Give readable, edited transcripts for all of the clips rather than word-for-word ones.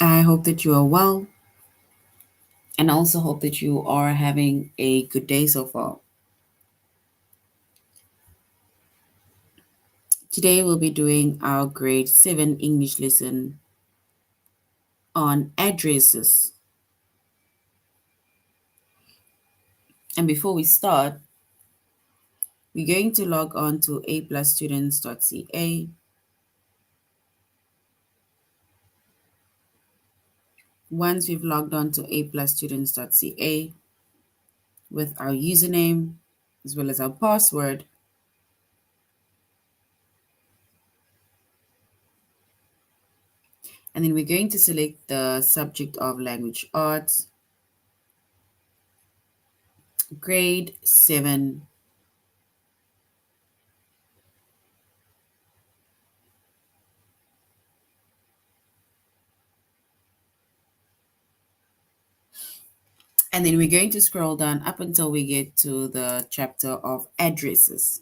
I hope that you are well and also hope that you are having a good day so far. Today we'll be doing our grade 7 English lesson on addresses. And before we start, we're going to log on to aplusstudents.ca. Once we've logged on to aplusstudents.ca with our username as well as our password, and then we're going to select the subject of language arts, grade 7. And then we're going to scroll down up until we get to the chapter of addresses.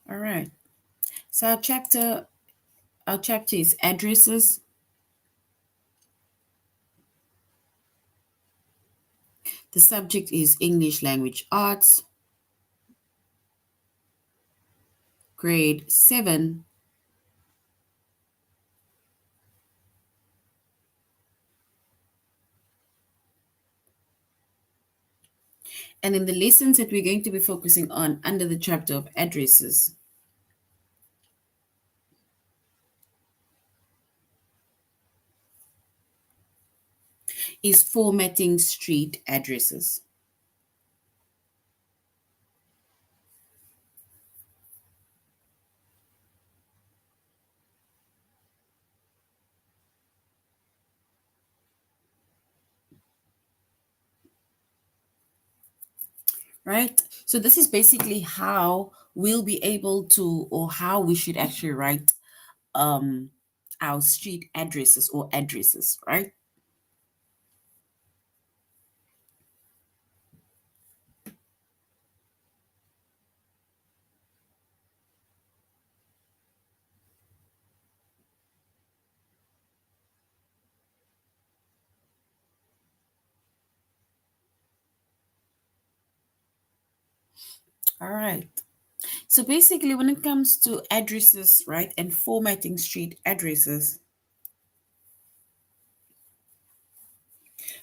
All right. So our chapter is addresses. The subject is English language arts, grade 7. And then the lessons that we're going to be focusing on under the chapter of addresses is formatting street addresses. Right? So this is basically how we'll be able to, or how we should actually write our street addresses or addresses, right? All right. So basically, when it comes to addresses, right, and formatting street addresses,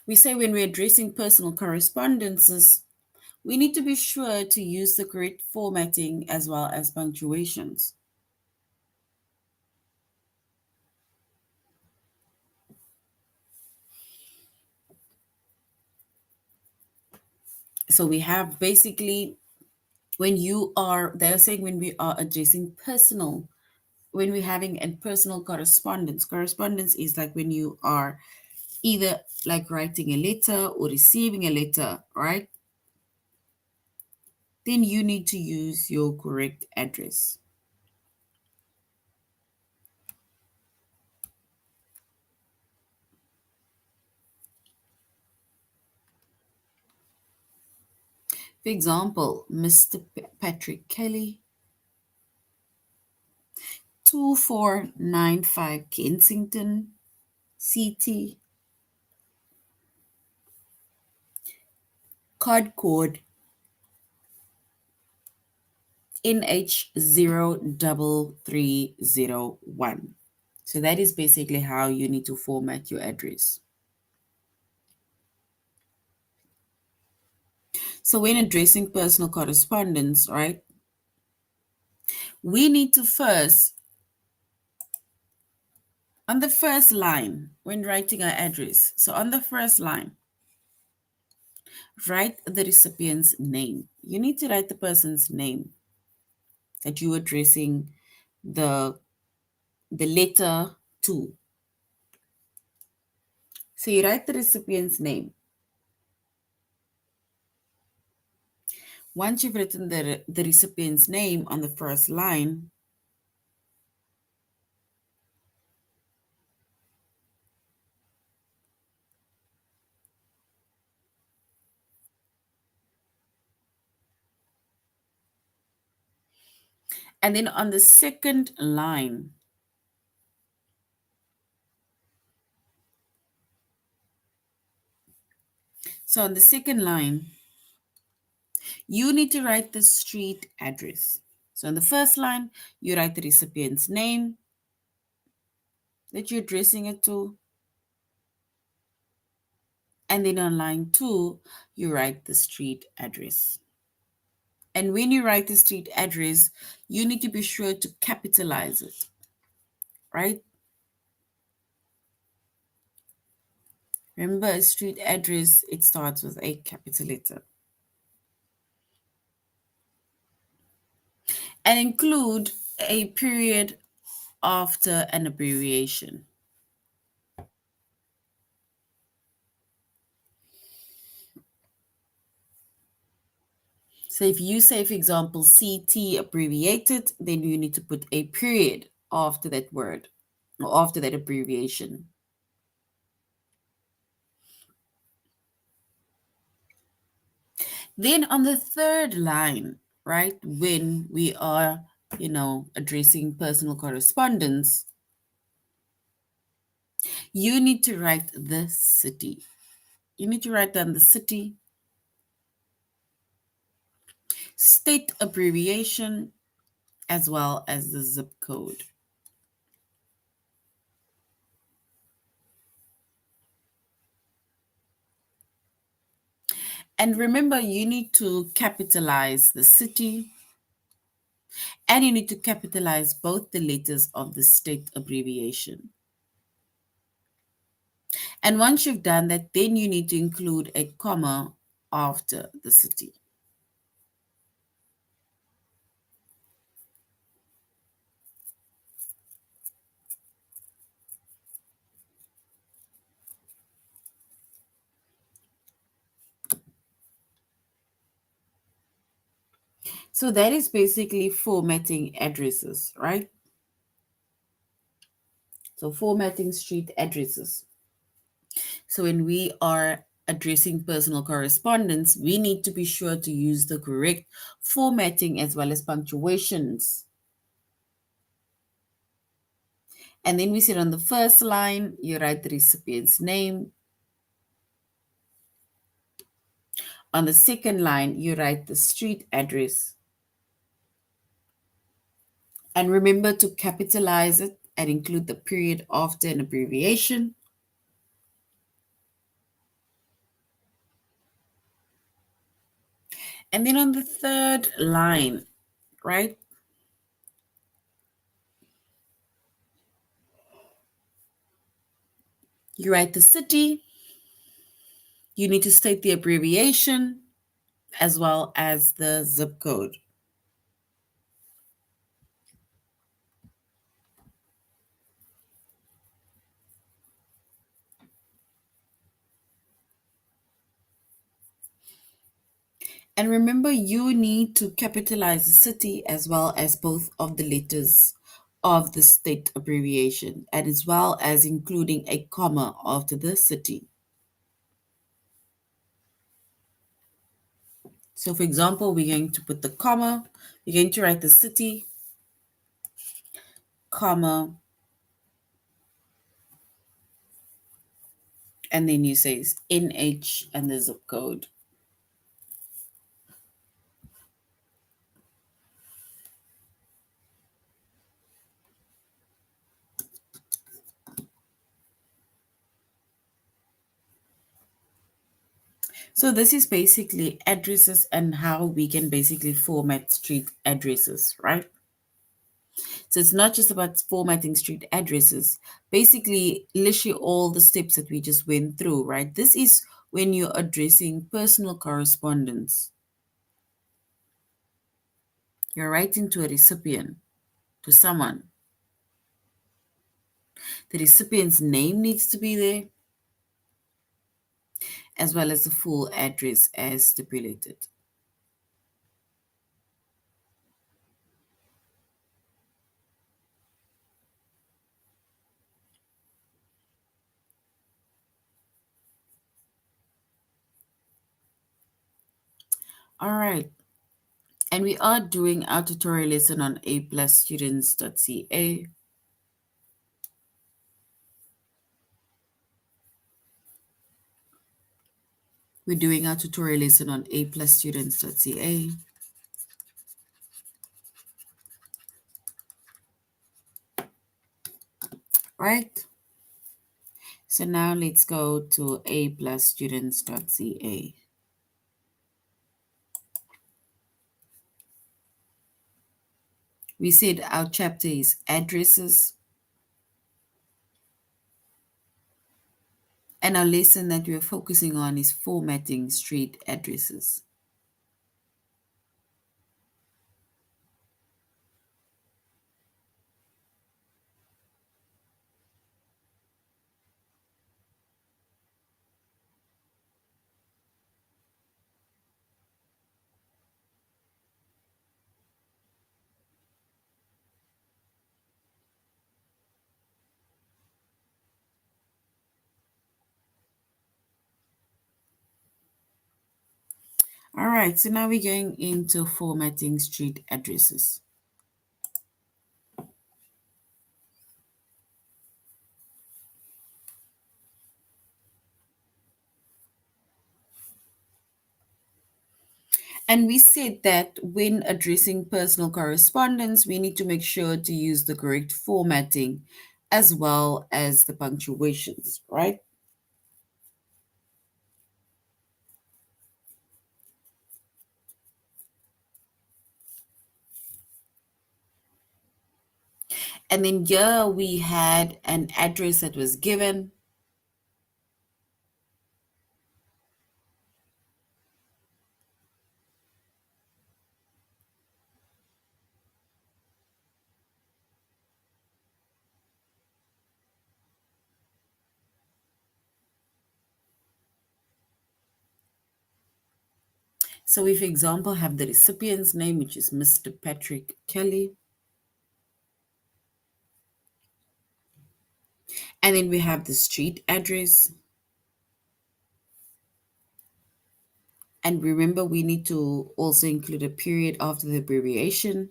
we say when we're addressing personal correspondences, we need to be sure to use the correct formatting as well as punctuations. So we have basically they're saying when we are addressing personal, when we're having a personal correspondence. Correspondence is like when you are either like writing a letter or receiving a letter, right? Then you need to use your correct address. For example, Mr. Patrick Kelly, 2495 Kensington, CT, code NH03301. So that is basically how you need to format your address. So when addressing personal correspondence, right, we need to first, on the first line, when writing our address, so on the first line, write the recipient's name. You need to write the person's name that you're addressing the letter to. So you write the recipient's name. Once you've written the recipient's name on the first line, and then on the second line, so on the second line, you need to write the street address. So on the first line, you write the recipient's name that you're addressing it to. And then on line 2, you write the street address. And when you write the street address, you need to be sure to capitalize it, right? Remember, a street address, it starts with a capital letter. And include a period after an abbreviation. So if you say, for example, CT abbreviated, then you need to put a period after that word or after that abbreviation. Then on the third line, right, when we are, addressing personal correspondence, you need to write the city. You need to write down the city, state abbreviation, as well as the zip code. And remember, you need to capitalize the city and you need to capitalize both the letters of the state abbreviation. And once you've done that, then you need to include a comma after the city. So that is basically formatting addresses, right? So formatting street addresses. So when we are addressing personal correspondence, we need to be sure to use the correct formatting as well as punctuations. And then we said on the first line, you write the recipient's name. On the second line, you write the street address. And remember to capitalize it and include the period after an abbreviation. And then on the third line, right? You write the city. You need to state the abbreviation as well as the zip code. And remember, you need to capitalize the city as well as both of the letters of the state abbreviation, and as well as including a comma after the city. So, for example, we're going to put the comma, we're going to write the city, comma, and then you say NH and the zip code. So this is basically addresses and how we can basically format street addresses, right? So it's not just about formatting street addresses. Basically, literally all the steps that we just went through, right? This is when you're addressing personal correspondence. You're writing to a recipient, to someone. The recipient's name needs to be there, as well as the full address as stipulated. All right. And we are doing our tutorial lesson on aplusstudents.ca. We're doing our tutorial lesson on aplusstudents.ca. Right? So now let's go to aplusstudents.ca. We said our chapter is addresses, and our lesson that we're focusing on is formatting street addresses. All right, so now we're going into formatting street addresses. And we said that when addressing personal correspondence, we need to make sure to use the correct formatting as well as the punctuations, right? And then here we had an address that was given. So we, for example, have the recipient's name, which is Mr. Patrick Kelly. And then we have the street address. And remember, we need to also include a period after the abbreviation.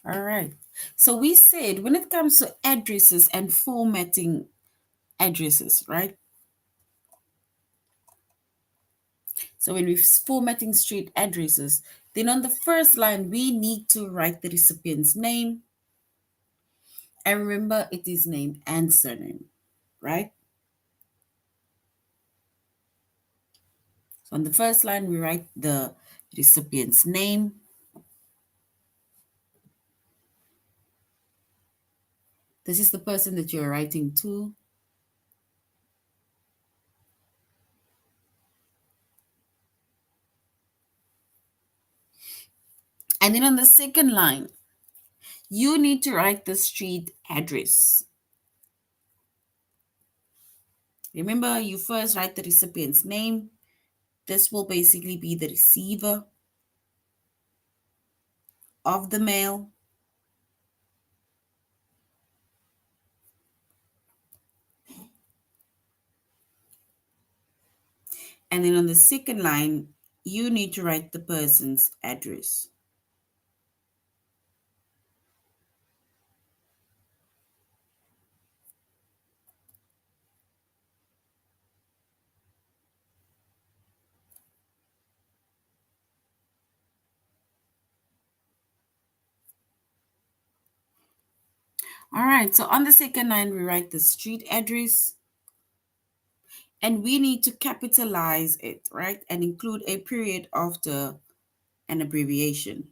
All right. So we said when it comes to addresses and formatting addresses, right? So when we're formatting street addresses, then on the first line, we need to write the recipient's name. And remember, it is name and surname, right? So on the first line, we write the recipient's name. This is the person that you're writing to. And then on the second line, you need to write the street address. Remember, you first write the recipient's name. This will basically be the receiver of the mail. And then on the second line, you need to write the person's address. All right, so on the second line, we write the street address. And we need to capitalize it, right? And include a period after an abbreviation.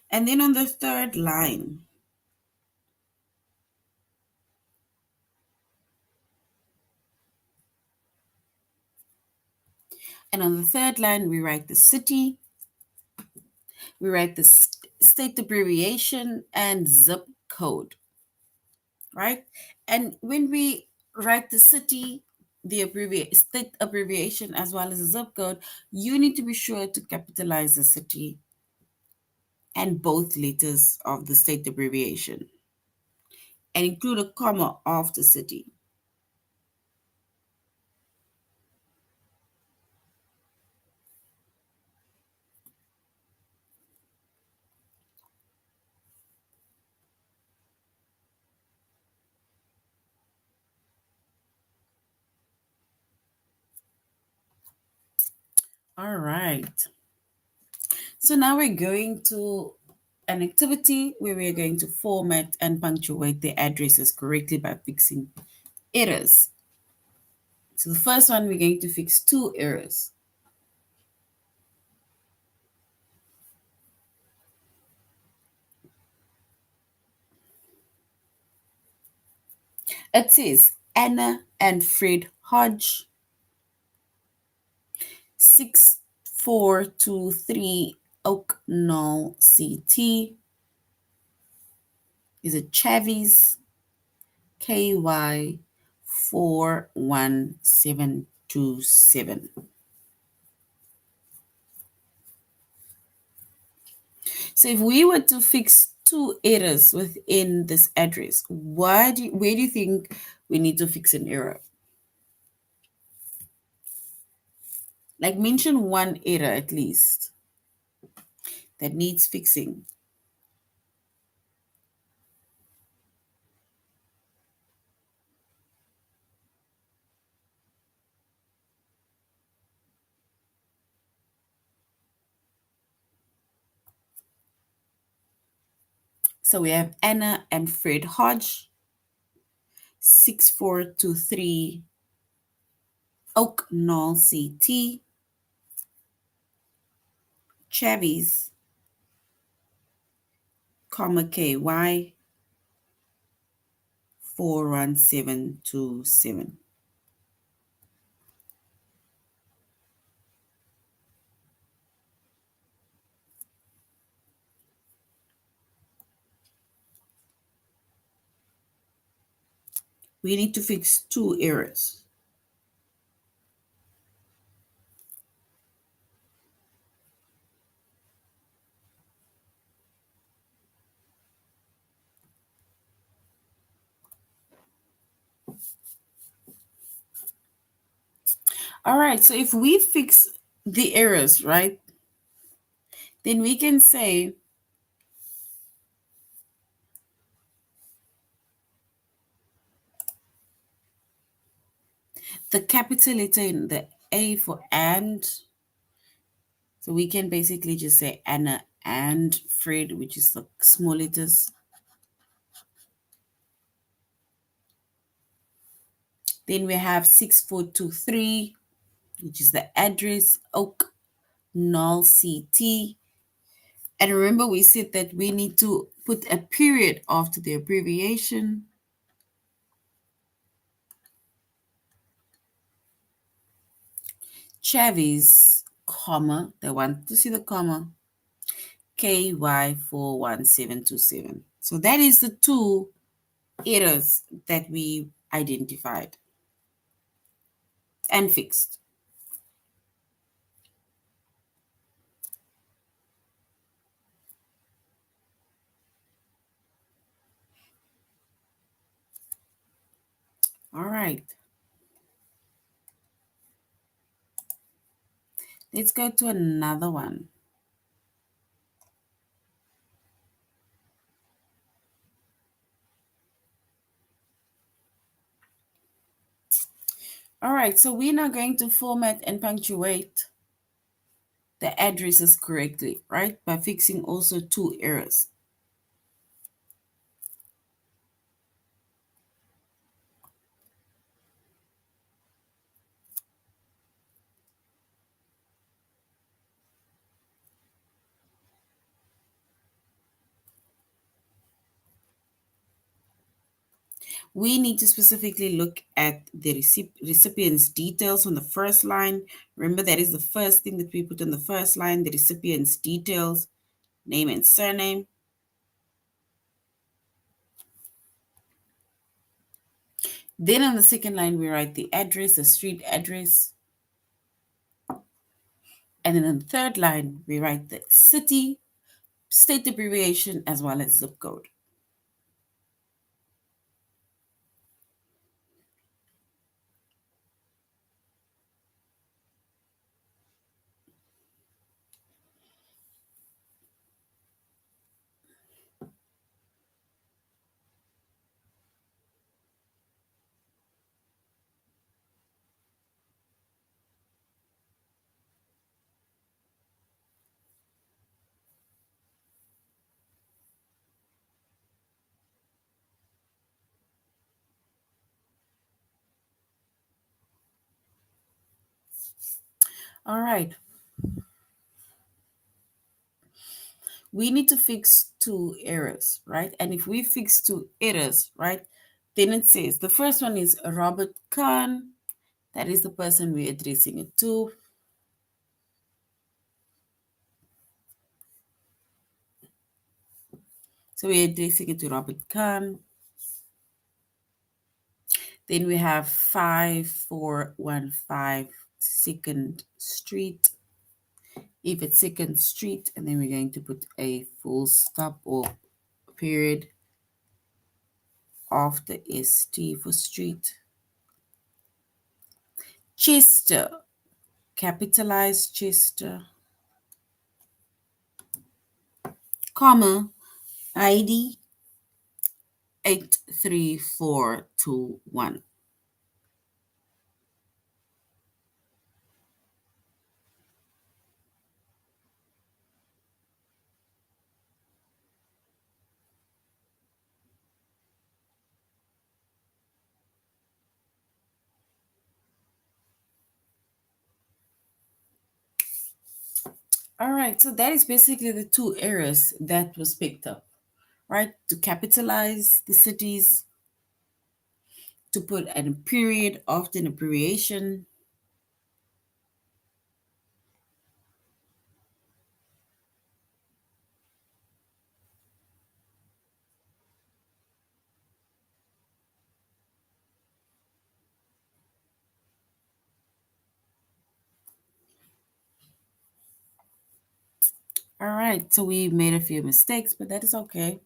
And then on the third line, And on the third line, we write the city, we write the state abbreviation and zip code, right? And when we write the city, the state abbreviation as well as the zip code, you need to be sure to capitalize the city and both letters of the state abbreviation and include a comma after city. All right. So now we're going to an activity where we are going to format and punctuate the addresses correctly by fixing errors. So the first one, we're going to fix two errors. It says Anna and Fred Hodge, 6423 Oak Knoll CT. Is it Chavis? KY 41727. So if we were to fix two errors within this address, where do you think we need to fix an error? Like mention one error at least that needs fixing. So we have Anna and Fred Hodge, 6423 Oak Knoll CT, Chavis, comma KY 41727. We need to fix two errors. All right, so if we fix the errors, right, then we can say the capital letter in the A for and. So we can basically just say Anna and Fred, which is the small letters. Then we have 6423, which is the address, Oak Knoll CT. And remember, we said that we need to put a period after the abbreviation. Chavis, comma, they want to see the comma, KY41727. So that is the two errors that we identified and fixed. All right. Let's go to another one. All right, so we're now going to format and punctuate the addresses correctly, right? By fixing also two errors. We need to specifically look at the recipient's details on the first line. Remember, that is the first thing that we put on the first line, the recipient's details, name and surname. Then on the second line, we write the address, the street address. And then on the third line, we write the city, state abbreviation, as well as zip code. All right. We need to fix two errors, right? And if we fix two errors, right, then it says the first one is Robert Khan. That is the person we're addressing it to. So we're addressing it to Robert Khan. Then we have 5415 Second Street. If it's Second Street, and then we're going to put a full stop or period after ST for street. Chester, capitalize Chester, comma, ID 83421. All right, so that is basically the two errors that was picked up, right? To capitalize the cities, to put a period after an abbreviation. All right, so we made a few mistakes, but that is okay.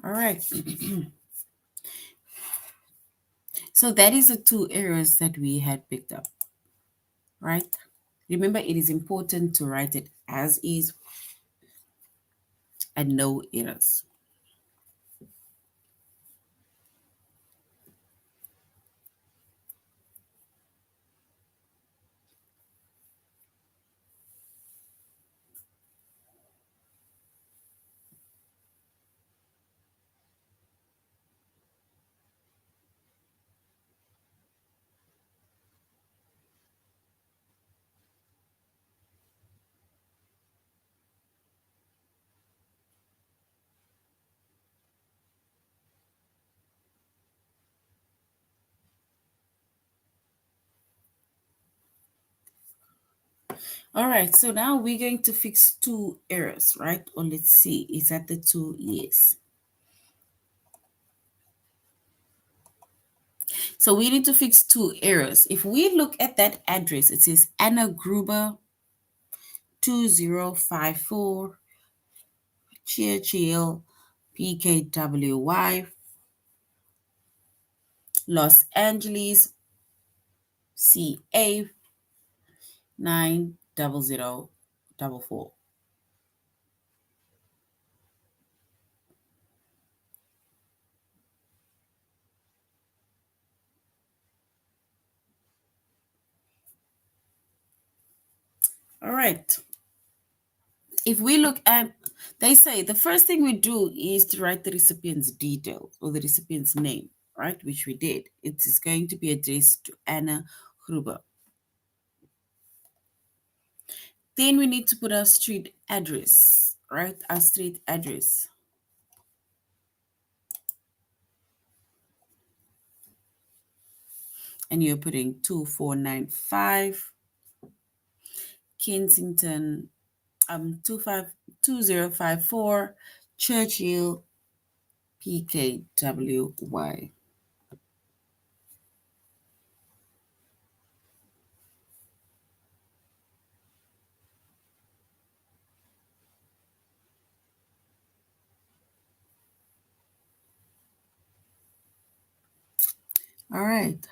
All right. So that is the two errors that we had picked up, right? Remember, it is important to write it as is and no errors. All right, so now we're going to fix two errors, right? Or let's see, is that the two? Yes. So we need to fix two errors. If we look at that address, it says Anna Gruber, 2054 Churchill PKWY, Los Angeles, CA 90044. All right. If we look at, they say the first thing we do is to write the recipient's details or the recipient's name, right? Which we did. It is going to be addressed to Anna Gruber. Then we need to put our street address, right? Our street address. And you're putting 2495 Kensington, 2054 Churchill, PKWY. All right.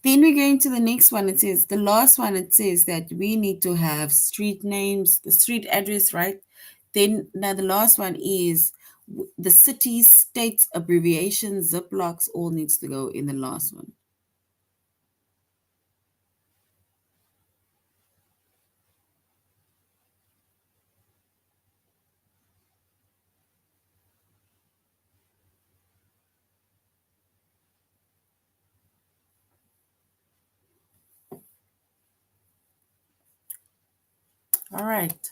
Then we're going to the next one. It says, the last one, it says that we need to have street names, the street address, right? Then now the last one is the city, states, abbreviations, ziplocs, all needs to go in the last one. All right.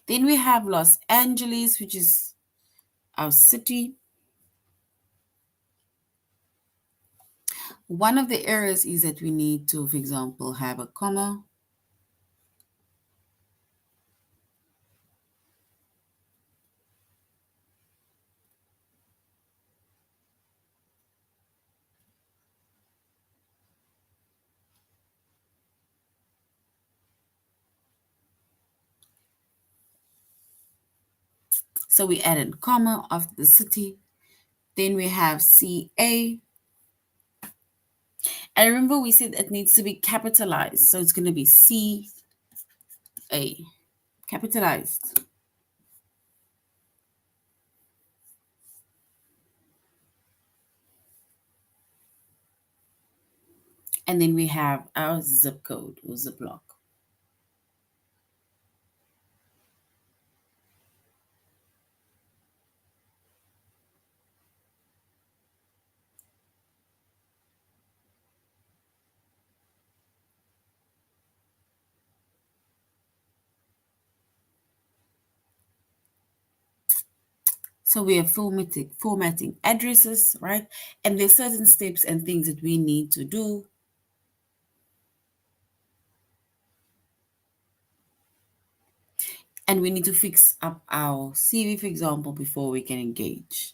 Then we have Los Angeles, which is our city. One of the errors is that we need to, for example, have a comma. So we added comma after the city. Then we have CA. And remember we said it needs to be capitalized. So it's going to be CA, capitalized. And then we have our zip code or ziploc. So we are formatting addresses, right? And there's certain steps and things that we need to do. And we need to fix up our CV, for example, before we can engage.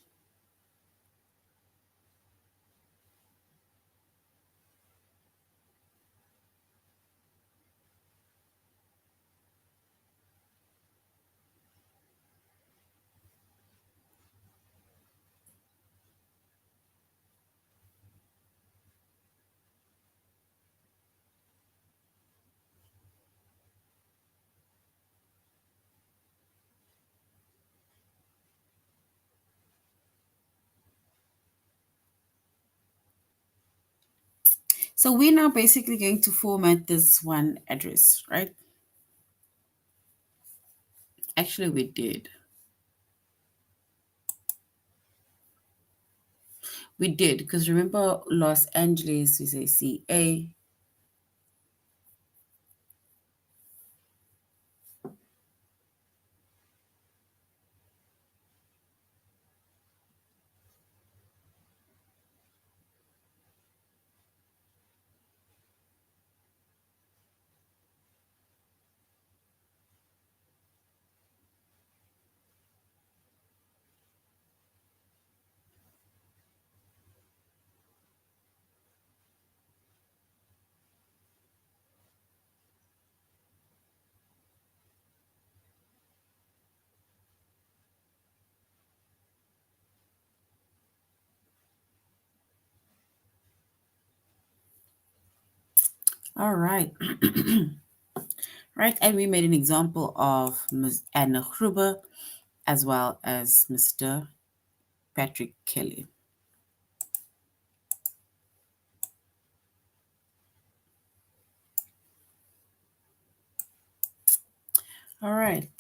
So we're now basically going to format this one address, right? Actually, we did. We did, because remember Los Angeles, we say CA. All right. Right, and we made an example of Ms. Anna Gruber as well as Mr. Patrick Kelly. All right.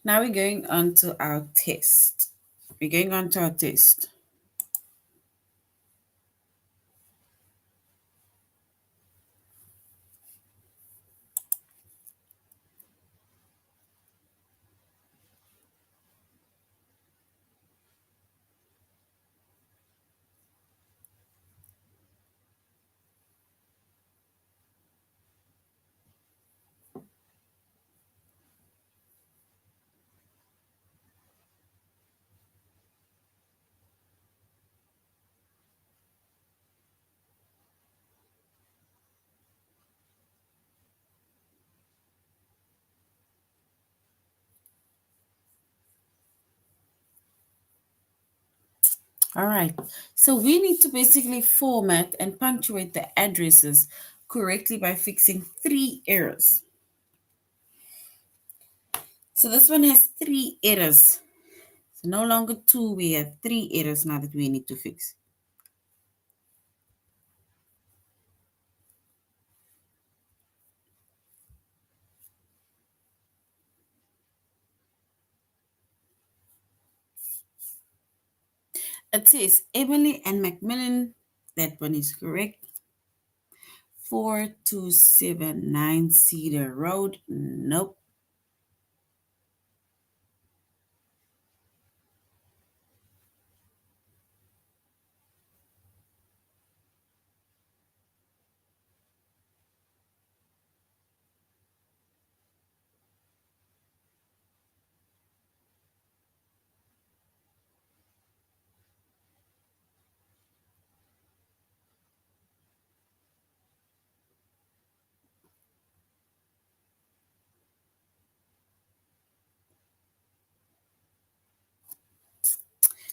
Now we're going on to our test. We're going on to our test. All right. So we need to basically format and punctuate the addresses correctly by fixing three errors. So this one has three errors. So no longer two, we have three errors now that we need to fix. It says Emily and Macmillan. That one is correct. 4279 Cedar Road. Nope.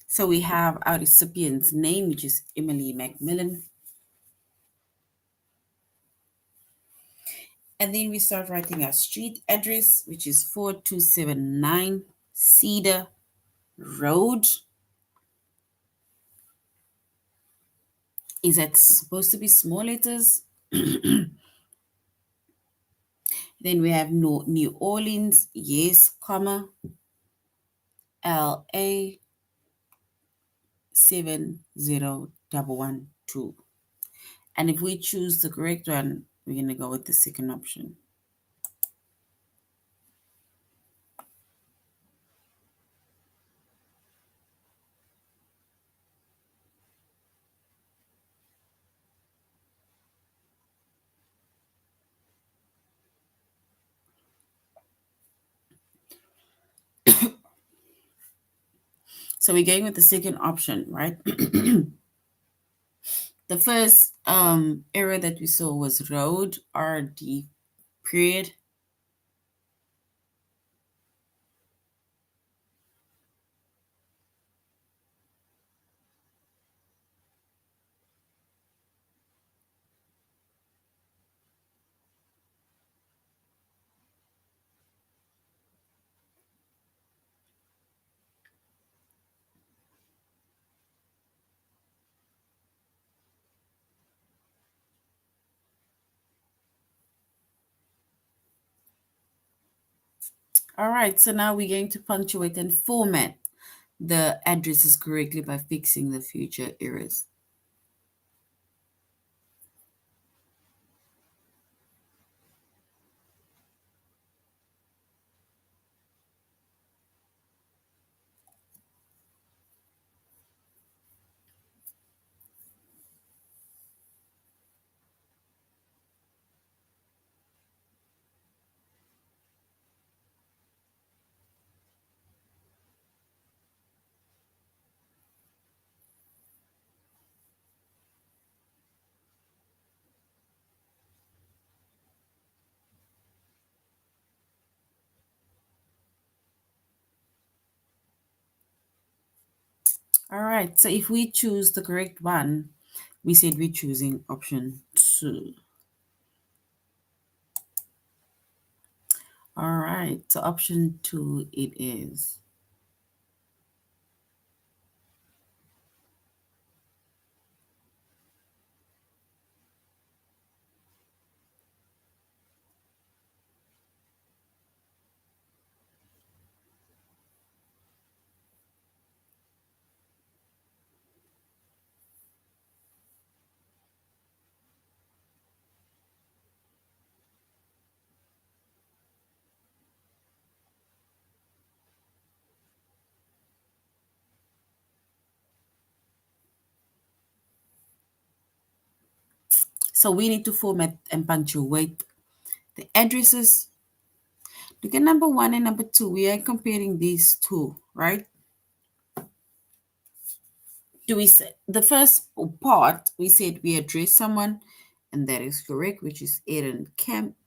So we have our recipient's name, which is Emily Macmillan. And then we start writing our street address, which is 4279 Cedar Road. Is that supposed to be small letters? Then we have New Orleans, yes, comma, LA 70112. And if we choose the correct one, we're going to go with the second option. So we're going with the second option, right? The first error that we saw was road, RD, period. All right, so now we're going to punctuate and format the addresses correctly by fixing the future errors. All right, so if we choose the correct one, We said we're choosing option 2. All right, so option 2 it is. So we need to format and punctuate the addresses. Look at number 1 and number 2. We are comparing these two, right? Do we say the first part we said we address someone, and that is correct, which is Aaron Kemp.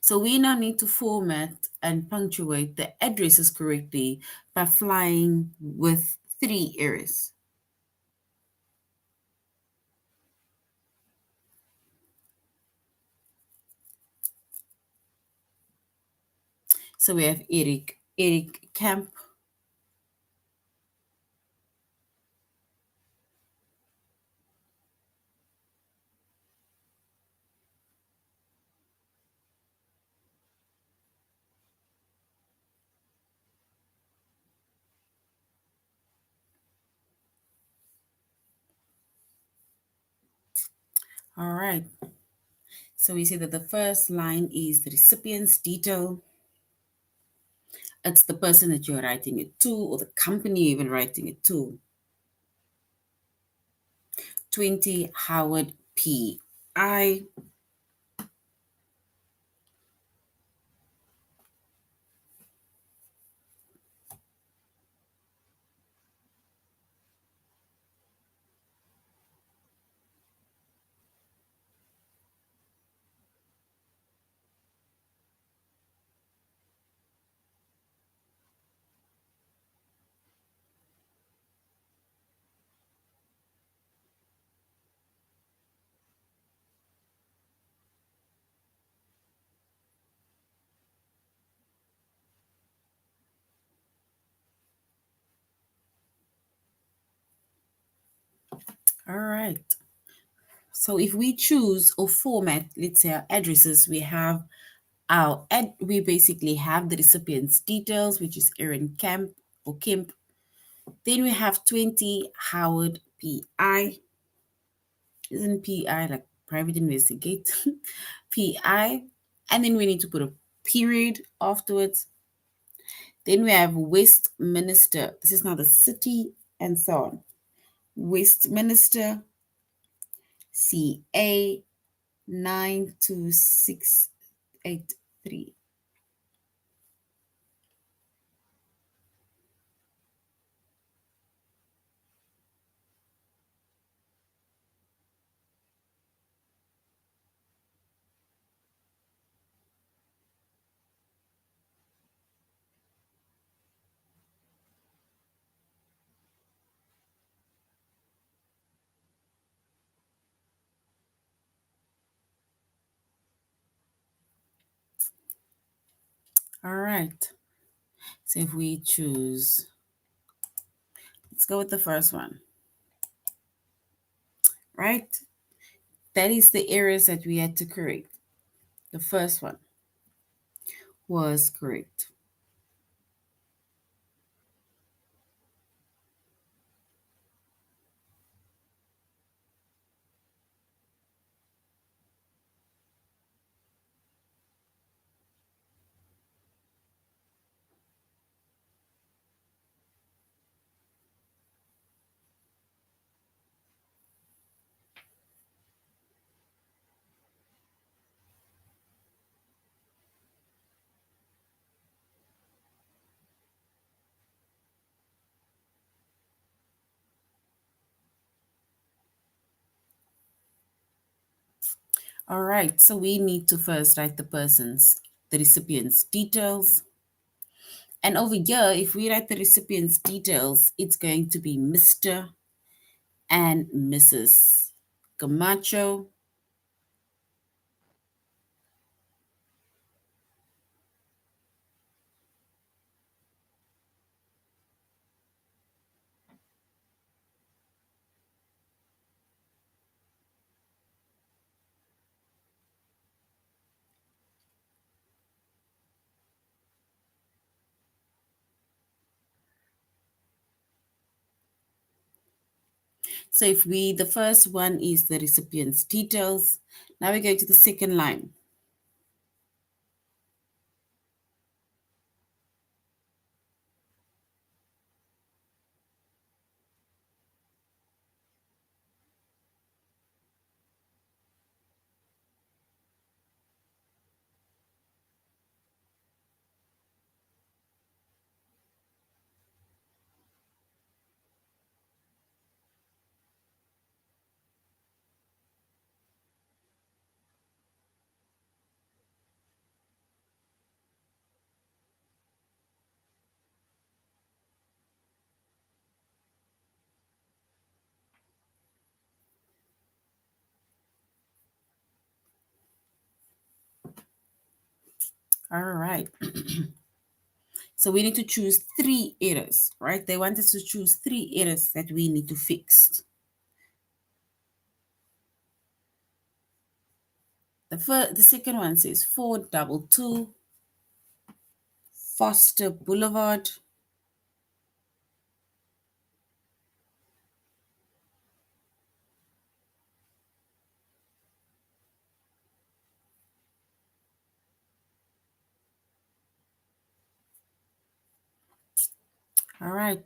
So we now need to format and punctuate the addresses correctly by flying with 3 errors. So we have Eric Camp. All right. So we see that the first line is the recipient's detail. It's the person that you're writing it to, or the company you're even writing it to. 20 Howard P. I. All right. So if we choose or format, let's say our addresses, we have we basically have the recipient's details, which is Aaron Kemp or Kemp. Then we have 20 Howard PI. Isn't PI like private investigate? PI. And then we need to put a period afterwards. Then we have Westminster. This is now the city and so on. Westminster CA 92683. All right. So if we choose, let's go with the first one, right? That is the errors that we had to correct. The first one was correct. All right, so we need to first write the recipient's details. And over here, if we write the recipient's details, it's going to be Mr. and Mrs. Camacho. So if we, the first one is the recipient's details. Now we go to the second line. All right. So we need to choose three errors, right? They want us to choose three errors that we need to fix. The second one says 422 Foster Boulevard. All right.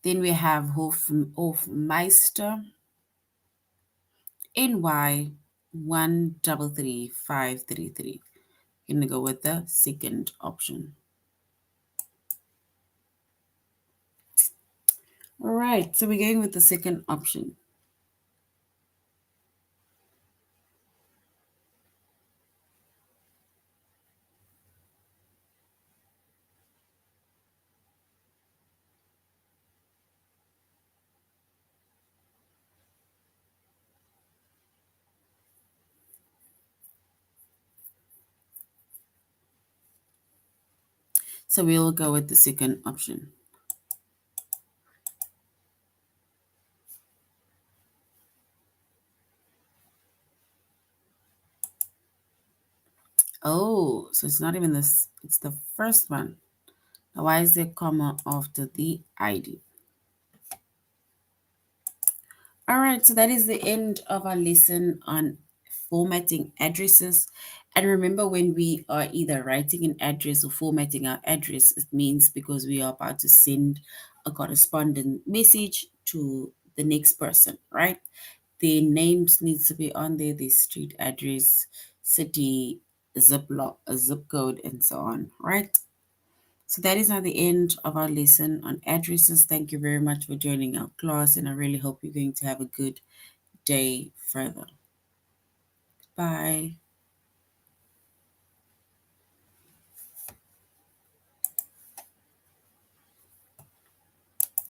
Then we have Hofmeister NY 133533. Gonna go with the second option. All right, so we're going with the second option. So we'll go with the second option. Oh, so it's not even this, it's the first one. Now, why is there comma after the ID? All right, so that is the end of our lesson on formatting addresses. And remember, when we are either writing an address or formatting our address, it means because we are about to send a correspondent message to the next person, right? The names needs to be on there, the street address, city, zip code, and so on, right? So that is now the end of our lesson on addresses. Thank you very much for joining our class, and I really hope you're going to have a good day further. Bye.